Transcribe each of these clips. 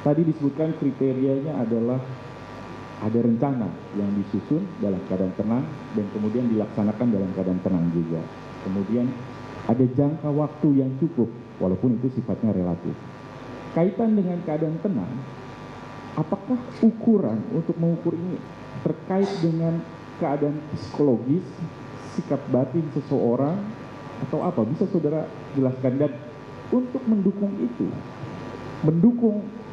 Tadi disebutkan kriterianya adalah ada rencana yang disusun dalam keadaan tenang dan kemudian dilaksanakan dalam keadaan tenang juga. Kemudian ada jangka waktu yang cukup, walaupun itu sifatnya relatif. Kaitan dengan keadaan tenang, apakah ukuran untuk mengukur ini terkait dengan keadaan psikologis, sikap batin seseorang, atau apa? Bisa saudara jelaskan? Dan untuk mendukung itu,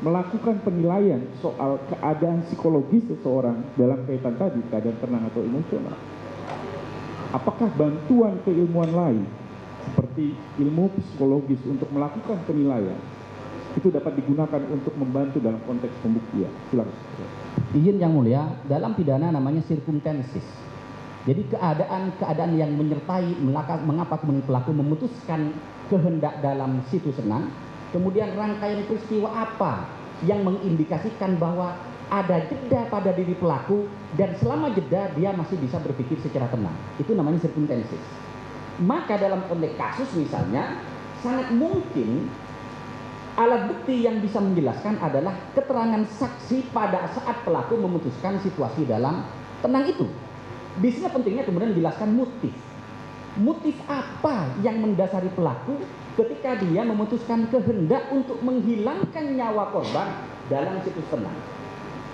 melakukan penilaian soal keadaan psikologis seseorang dalam kaitan tadi, keadaan tenang atau emosional, apakah bantuan keilmuan lain seperti ilmu psikologis untuk melakukan penilaian itu dapat digunakan untuk membantu dalam konteks pembuktian? Silakan. Izin Yang Mulia, dalam pidana namanya circumstances. Jadi keadaan yang menyertai mengapa kemudian pelaku memutuskan kehendak dalam situ senang, kemudian rangkaian peristiwa apa yang mengindikasikan bahwa ada jeda pada diri pelaku dan selama jeda dia masih bisa berpikir secara tenang. Itu namanya circumstances. Maka dalam konteks kasus misalnya sangat mungkin alat bukti yang bisa menjelaskan adalah keterangan saksi pada saat pelaku memutuskan situasi dalam tenang itu. Di sini pentingnya kemudian menjelaskan motif. Motif apa yang mendasari pelaku ketika dia memutuskan kehendak untuk menghilangkan nyawa korban dalam situs tenang.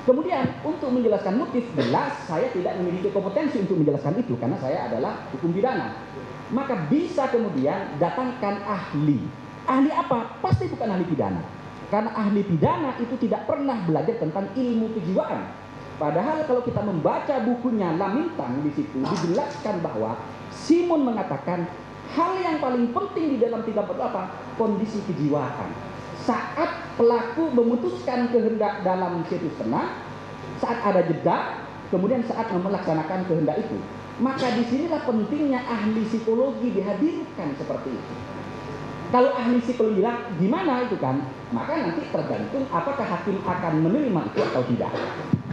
Kemudian untuk menjelaskan motif, jelas saya tidak memiliki kompetensi untuk menjelaskan itu karena saya adalah hukum pidana. Maka bisa kemudian datangkan ahli. Ahli apa? Pasti bukan ahli pidana. Karena ahli pidana itu tidak pernah belajar tentang ilmu kejiwaan. Padahal kalau kita membaca bukunya Lamintang, di situ dijelaskan bahwa Simon mengatakan hal yang paling penting di dalam 38 kondisi kejiwaan. Saat pelaku memutuskan kehendak dalam situs tenang, saat ada jeda, kemudian saat melaksanakan kehendak itu. Maka disinilah pentingnya ahli psikologi dihadirkan seperti itu. Kalau ahli psikologi bilang gimana itu kan, maka nanti tergantung apakah hakim akan menerima itu atau tidak.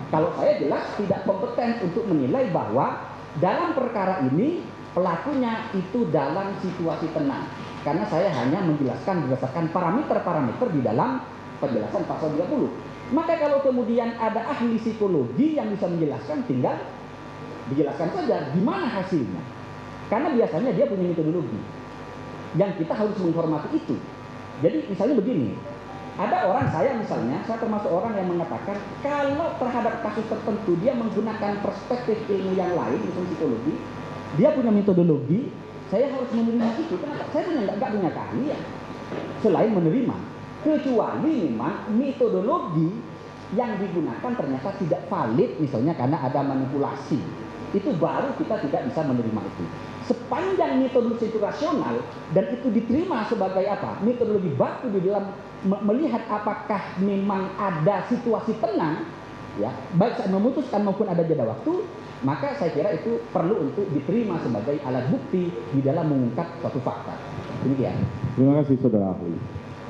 Kalau saya jelas tidak kompeten untuk menilai bahwa dalam perkara ini pelakunya itu dalam situasi tenang. Karena saya hanya menjelaskan berdasarkan parameter-parameter di dalam penjelasan pasal 30. Maka kalau kemudian ada ahli psikologi yang bisa menjelaskan, tinggal dijelaskan saja gimana hasilnya. Karena biasanya dia punya metodologi yang kita harus menghormati itu. Jadi misalnya begini, ada orang, saya termasuk orang yang mengatakan kalau terhadap kasus tertentu dia menggunakan perspektif ilmu yang lain, misalnya psikologi, dia punya metodologi, saya harus menerima itu. Kenapa? Saya nggak punya keahlian selain menerima, kecuali memang metodologi yang digunakan ternyata tidak valid, misalnya karena ada manipulasi. Itu baru kita tidak bisa menerima itu. Sepanjang metodologi itu rasional dan itu diterima sebagai apa? Metodologi baku di dalam melihat apakah memang ada situasi tenang, ya, baik saat memutuskan maupun ada jeda waktu, maka saya kira itu perlu untuk diterima sebagai alat bukti di dalam mengungkap suatu fakta. Demikian. Terima kasih saudara ahli.